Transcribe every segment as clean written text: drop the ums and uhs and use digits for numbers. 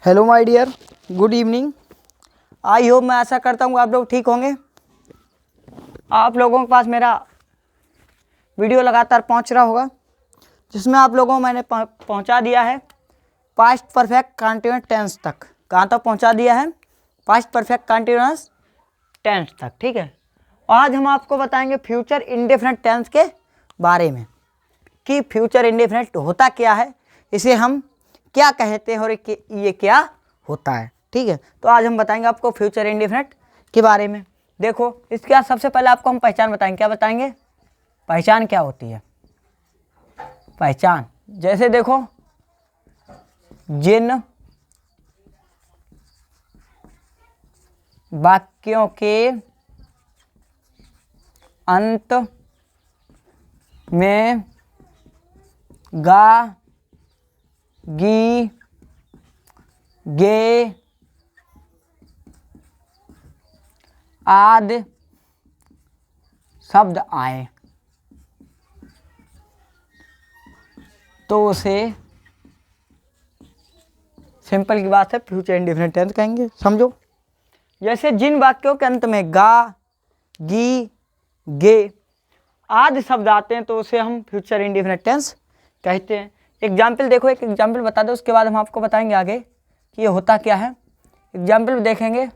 Hello my dear, good evening. I hope, मैं आशा करता हूँ आप लोग ठीक होंगे। आप लोगों के पास मेरा वीडियो लगातार पहुँच रहा होगा, जिसमें आप लोगों को मैंने पहुँचा दिया है पास्ट परफेक्ट कंटीन्यूअस टेंस तक। कहाँ तक पहुँचा दिया है? पास्ट परफेक्ट कंटीन्यूअस टेंस तक, ठीक है। आज हम आपको बताएंगे फ्यूचर इंडेफिनिट टेंस के बारे में कि फ्यूचर इंडेफिनिट होता क्या है, इसे हम क्या कहते हैं और ये क्या होता है, ठीक है। तो आज हम बताएंगे आपको फ्यूचर इंडेफिनिट के बारे में। देखो, इसके बाद सबसे पहले आपको हम पहचान बताएंगे। क्या बताएंगे? पहचान क्या होती है। पहचान जैसे देखो, जिन वाक्यों के अंत में गा, गी, गे आदि शब्द आए तो उसे सिंपल की बात है फ्यूचर इंडेफिनिट टेंस कहेंगे। समझो, जैसे जिन वाक्यों के अंत में गा, गी, गे आदि शब्द आते हैं तो उसे हम फ्यूचर इंडेफिनिट टेंस कहते हैं। एग्जाम्पल देखो, एक एग्जाम्पल बता दो, उसके बाद हम आपको बताएंगे आगे कि ये होता क्या है। एग्जाम्पल देखेंगे,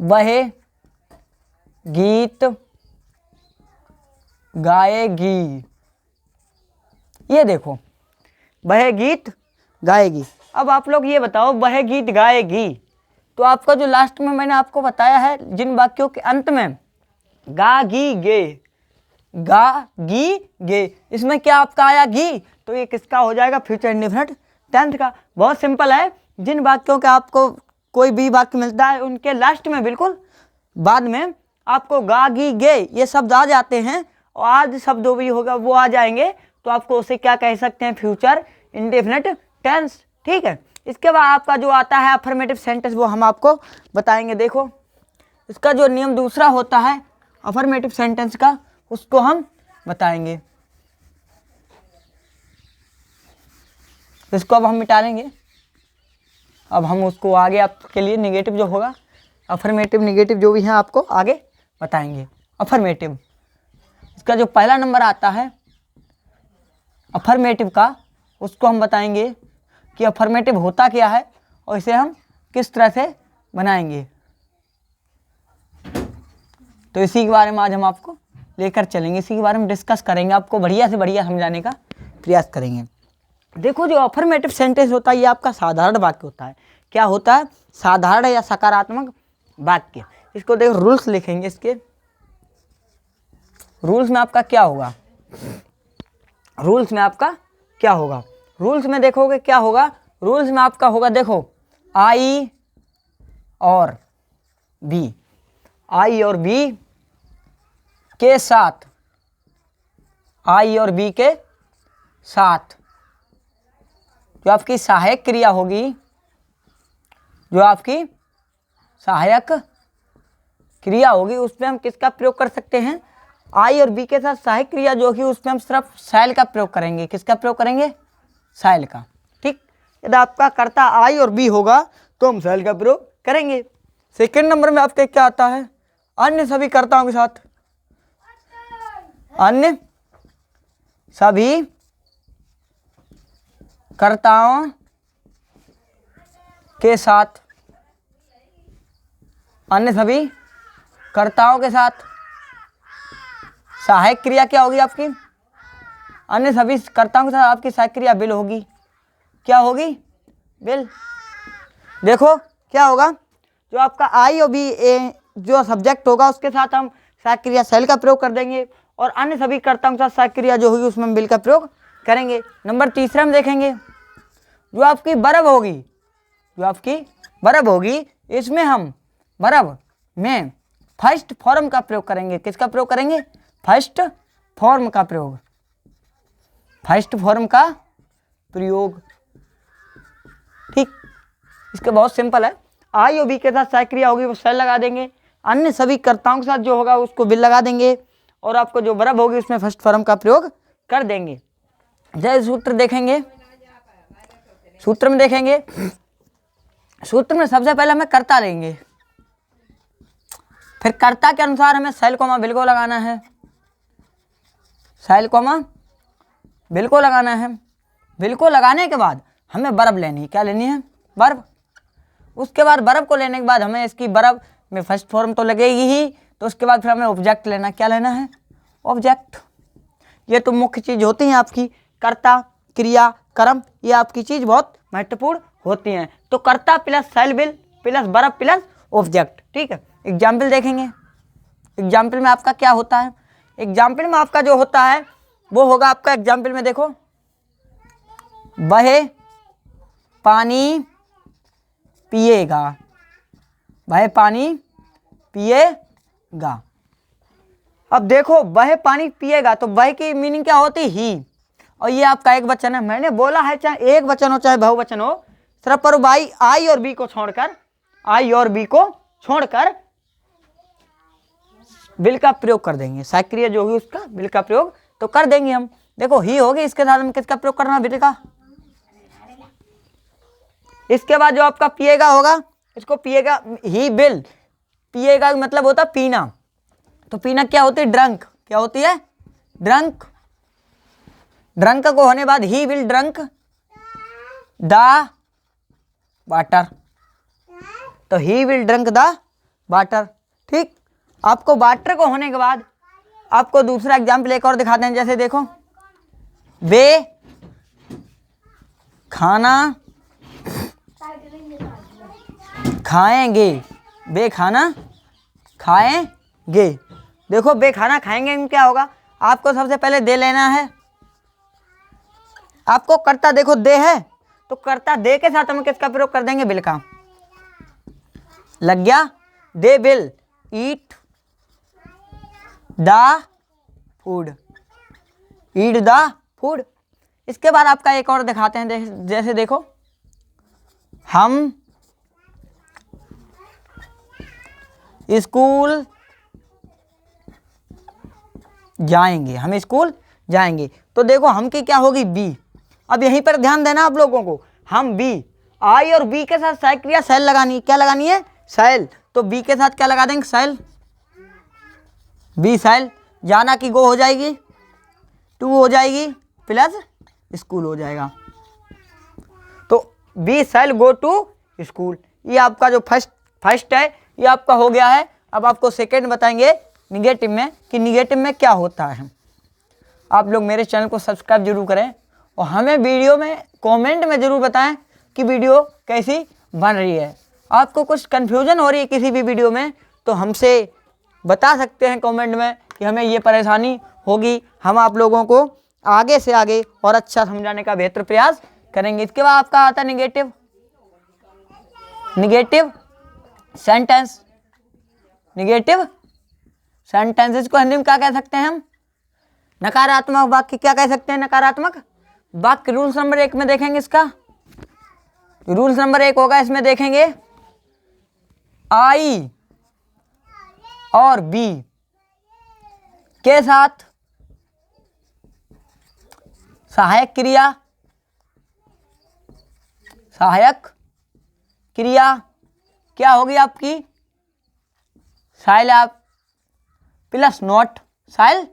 वह गीत गाएगी। ये देखो, वह गीत गाएगी। अब आप लोग ये बताओ, वह गीत गाएगी, तो आपका जो लास्ट में मैंने आपको बताया है, जिन वाक्यों के अंत में गा, गी, गे, गा, गी, गे, इसमें क्या आपका आया? गी। तो ये किसका हो जाएगा? फ्यूचर इंडेफिनिट टेंस का। बहुत सिंपल है। जिन वाक्यों का आपको कोई भी वाक्य मिलता है, उनके लास्ट में बिल्कुल बाद में आपको गा, गी, गे ये शब्द आ जाते हैं और आदि शब्द जो भी होगा वो आ जाएंगे, तो आपको उसे क्या कह सकते हैं? फ्यूचर इंडेफिनिट टेंस, ठीक है। इसके बाद आपका जो आता है अफर्मेटिव सेंटेंस, वो हम आपको बताएंगे। देखो, इसका जो नियम दूसरा होता है अफर्मेटिव सेंटेंस का, उसको हम बताएंगे। इसको अब हम मिटा लेंगे। अब हम उसको आगे आपके लिए नेगेटिव जो होगा, अफर्मेटिव नेगेटिव जो भी हैं आपको आगे बताएंगे। अफर्मेटिव, इसका जो पहला नंबर आता है अफर्मेटिव का, उसको हम बताएंगे कि अफर्मेटिव होता क्या है और इसे हम किस तरह से बनाएंगे। तो इसी के बारे में आज हम आपको लेकर चलेंगे, इसी के बारे में डिस्कस करेंगे, आपको बढ़िया से बढ़िया समझाने का प्रयास करेंगे। देखो, जो अफर्मेटिव सेंटेंस होता है ये आपका साधारण वाक्य होता है। क्या होता है? साधारण या सकारात्मक वाक्य। इसको देखो, रूल्स लिखेंगे। इसके रूल्स में आपका क्या होगा? रूल्स में आपका क्या होगा? रूल्स में देखोगे क्या होगा? रूल्स में आपका होगा, देखो, आई और बी, आई और बी के साथ, आई और बी के साथ जो आपकी सहायक क्रिया होगी, जो आपकी सहायक क्रिया होगी, उसमें हम किसका प्रयोग कर सकते हैं? आई और बी के साथ सहायक क्रिया जो होगी उसमें हम सिर्फ शैल का प्रयोग करेंगे। किसका प्रयोग करेंगे? शैल का, ठीक। यदि आपका कर्ता आई और बी होगा तो हम शैल का प्रयोग करेंगे। सेकंड नंबर में आपके क्या आता है? अन्य सभी कर्ताओं के साथ, अन्य सभी कर्ताओं के साथ, अन्य सभी कर्ताओं के साथ सहायक क्रिया क्या होगी आपकी? अन्य सभी कर्ताओं के साथ आपकी सहायक क्रिया बिल होगी। क्या होगी? बिल। देखो क्या होगा, जो आपका आई और बी जो सब्जेक्ट होगा उसके साथ हम सहायक क्रिया शैल का प्रयोग कर देंगे और अन्य सभी कर्ताओं के साथ सहायक क्रिया जो होगी उसमें हम बिल का प्रयोग करेंगे। नंबर तीसरा में देखेंगे, जो आपकी वर्ब होगी, जो आपकी वर्ब होगी, इसमें हम वर्ब में फर्स्ट फॉर्म का प्रयोग करेंगे। किसका प्रयोग करेंगे? फर्स्ट फॉर्म का प्रयोग, फर्स्ट फॉर्म का प्रयोग, ठीक। इसका बहुत सिंपल है। आई और बी के साथ सहायक क्रिया होगी वो शैल लगा देंगे, अन्य सभी कर्ताओं के साथ जो होगा उसको बिल लगा देंगे और आपको जो वर्ब होगी उसमें फर्स्ट फॉर्म का प्रयोग कर देंगे। जैसे सूत्र देखेंगे, सूत्र में देखेंगे, सूत्र में सबसे पहले हमें कर्ता लेंगे, फिर कर्ता के अनुसार हमें सेल कोमा बिल को लगाना है, सेल कोमा बिल को लगाना है। बिल को लगाने के बाद हमें बर्ब लेनी है। क्या लेनी है? बर्ब। उसके बाद बर्ब को लेने के बाद हमें इसकी बर्ब में फर्स्ट फॉर्म तो लगेगी ही, तो उसके बाद फिर हमें ऑब्जेक्ट लेना। क्या लेना है? ऑब्जेक्ट। ये तो मुख्य चीज़ होती हैं आपकी, कर्ता, क्रिया, कर्म, ये आपकी चीज़ बहुत महत्वपूर्ण होती हैं। तो कर्ता plus shall will plus verb plus object. ठीक है, एग्जाम्पल देखेंगे। एग्जाम्पल में आपका क्या होता है? एग्जाम्पल में आपका जो होता है वो होगा आपका, एग्जाम्पल में देखो, वह पानी पिएगा, वह पानी पिएगा। अब देखो वह पानी पिएगा, तो वह की मीनिंग क्या होती? ही। और ये आपका एक वचन है। मैंने बोला है चाहे एक वचन हो चाहे बहुवचन हो, सिर्फ पर भाई आई और बी को छोड़कर, आई और बी को छोड़कर बिल का प्रयोग कर देंगे। सक्रिय जो होगी उसका बिल का प्रयोग तो कर देंगे हम। देखो ही होगी, इसके साथ हम किसका प्रयोग करना? बिल का। इसके बाद जो आपका पिएगा होगा, इसको पिएगा, ही बिल, पिएगा मतलब होता पीना। तो पीना क्या होती है? ड्रंक। क्या होती है? ड्रंक। ड्रंक को होने बाद he will drunk the water, तो he will drunk the water. ठीक, आपको वाटर को होने के बाद आपको दूसरा एग्जाम्पल एक और दिखाते हैं। जैसे देखो, वे खाना खाएंगे, वे खाना खाएंगे। देखो वे खाना खाएंगे में क्या होगा? आपको सबसे पहले दे लेना है। आपको कर्ता देखो दे है, तो कर्ता दे के साथ हम किसका प्रयोग कर देंगे? बिल का। लग गया? They will eat the food, eat the food. इसके बाद आपका एक और दिखाते हैं। जैसे देखो, हम स्कूल जाएंगे, हम स्कूल जाएंगे। तो देखो हम की क्या होगी? बी। अब यहीं पर ध्यान देना आप लोगों को, हम बी, आई और बी के साथ सक्रिया सेल लगानी। क्या लगानी है? सेल। तो बी के साथ क्या लगा देंगे? सेल। We shall. जाना की गो हो जाएगी, टू हो जाएगी, प्लस स्कूल हो जाएगा। तो we shall go to school. ये आपका जो फर्स्ट है ये आपका हो गया है। अब आपको सेकेंड बताएंगे निगेटिव में, कि निगेटिव में क्या होता है। आप लोग मेरे चैनल को सब्सक्राइब जरूर करें और हमें वीडियो में कमेंट में ज़रूर बताएं कि वीडियो कैसी बन रही है। आपको कुछ कन्फ्यूजन हो रही है किसी भी वीडियो में तो हमसे बता सकते हैं कमेंट में कि हमें ये परेशानी होगी। हम आप लोगों को आगे से आगे और अच्छा समझाने का बेहतर प्रयास करेंगे। इसके बाद आपका आता है negative, negative sentence. Negative sentences को हिंदी में क्या कह सकते हैं हम? नकारात्मक वाक्य। क्या कह सकते हैं? नकारात्मक वाक्य। रूल्स नंबर 1 में देखेंगे इसका। रूल्स नंबर 1 होगा, इसमें देखेंगे आई और बी के साथ सहायक क्रिया, सहायक क्रिया क्या होगी आपकी? साइल आप प्लस नॉट, साइल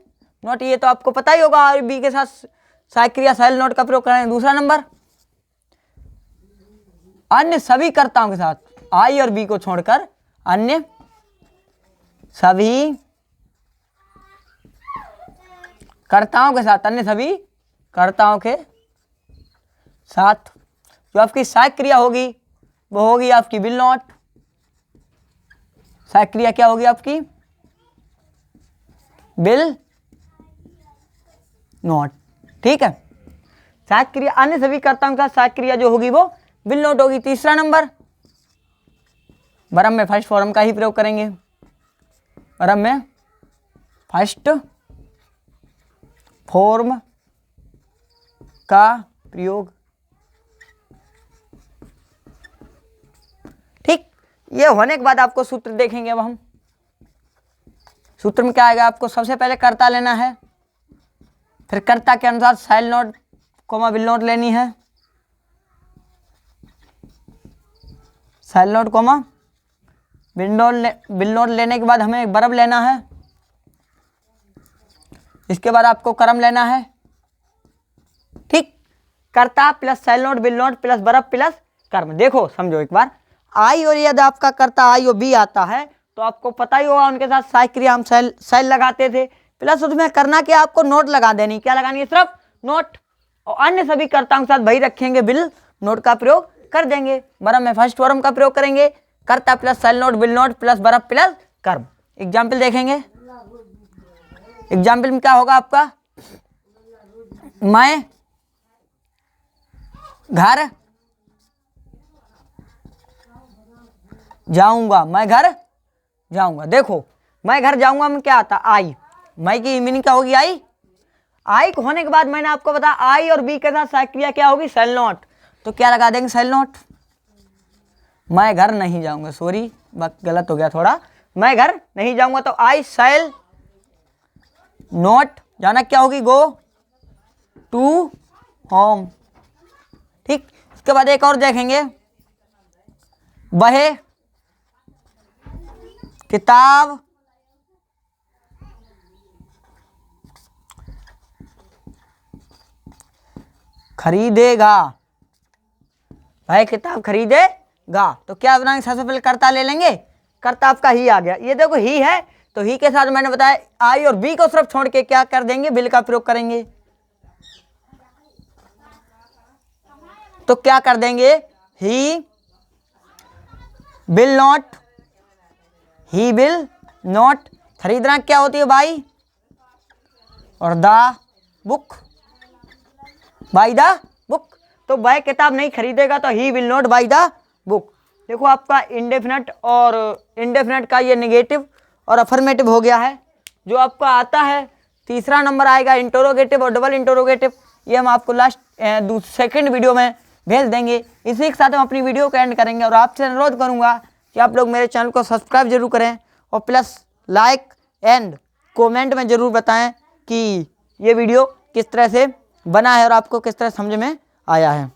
नॉट। ये तो आपको पता ही होगा, आई बी के साथ सहायक क्रिया साइल नॉट का प्रयोग करें। दूसरा नंबर, अन्य सभी कर्ताओं के साथ, आई और बी को छोड़कर अन्य सभी कर्ताओं के साथ, अन्य सभी कर्ताओं के साथ जो आपकी सहायक क्रिया होगी वो होगी आपकी विल नॉट। सहायक क्रिया क्या होगी आपकी? Will not. ठीक है, सहायक क्रिया अन्य सभी कर्ताओं के साथ सहायक क्रिया जो होगी वो विल नॉट होगी। तीसरा नंबर, वर्ब में फर्स्ट फॉर्म का ही प्रयोग करेंगे। वर्ब में फर्स्ट फॉर्म का प्रयोग। ठीक, ये होने के बाद आपको सूत्र देखेंगे। अब हम सूत्र में क्या आएगा? आपको सबसे पहले कर्ता लेना है, फिर कर्ता के अनुसार shall not comma will not लेनी है, shall not comma will not लेने के बाद हमें एक बरब लेना है, इसके बाद आपको कर्म लेना है। ठीक, कर्ता plus shall not will not plus verb plus कर्म। देखो समझो एक बार, आई और यदि आपका कर्ता आई और बी आता है तो आपको पता ही होगा उनके साथ साइक्रिया हम सेल लगाते थे, प्लस उसमें करना कि आपको नोट लगा देनी। क्या लगानी है? सिर्फ नोट। और अन्य सभी कर्ताओं के साथ वही रखेंगे, बिल नोट का प्रयोग कर देंगे। बरब में फर्स्ट फॉर्म का प्रयोग करेंगे, कर्ता plus shall not will not plus verb plus कर्म। एग्जाम्पल देखेंगे। एग्जाम्पल में क्या होगा आपका? मैं घर जाऊंगा, मैं घर जाऊंगा। देखो मैं घर जाऊंगा में क्या आता? आई। मैं की मीनिंग क्या होगी? आई। आई होने के बाद मैंने आपको बताया आई और बी के साथ साइक्रिया क्या होगी? Shall not. तो क्या लगा देंगे? Shall not. मैं घर नहीं जाऊंगा, सॉरी गलत हो गया थोड़ा, मैं घर नहीं जाऊंगा तो आई सेल नोट, जाना क्या होगी? Go to home. ठीक, इसके बाद एक और देखेंगे, वह किताब खरीदेगा, वह किताब खरीदेगा। तो क्या बनाएंगे? सबसे पहले कर्ता ले लेंगे, कर्ता आपका ही आ गया। ये देखो ही है तो ही के साथ मैंने बताया आई और बी को सिर्फ छोड़ के क्या कर देंगे? बिल का प्रयोग करेंगे। तो क्या कर देंगे? He will not, he will not. खरीदना क्या होती है? बाई और the book, buy the book. तो वह किताब नहीं खरीदेगा तो he will not buy the book. देखो आपका इंडेफिनेट और इंडेफिनेट का ये नेगेटिव और अफर्मेटिव हो गया है। जो आपका आता है तीसरा नंबर आएगा इंटरोगेटिव और डबल इंटरोगेटिव, ये हम आपको लास्ट सेकंड वीडियो में भेज देंगे। इसी के साथ हम अपनी वीडियो को एंड करेंगे और आपसे अनुरोध करूंगा कि आप लोग मेरे चैनल को सब्सक्राइब जरूर करें और प्लस लाइक एंड कमेंट में ज़रूर बताएं कि ये वीडियो किस तरह से बना है और आपको किस तरह समझ में आया है।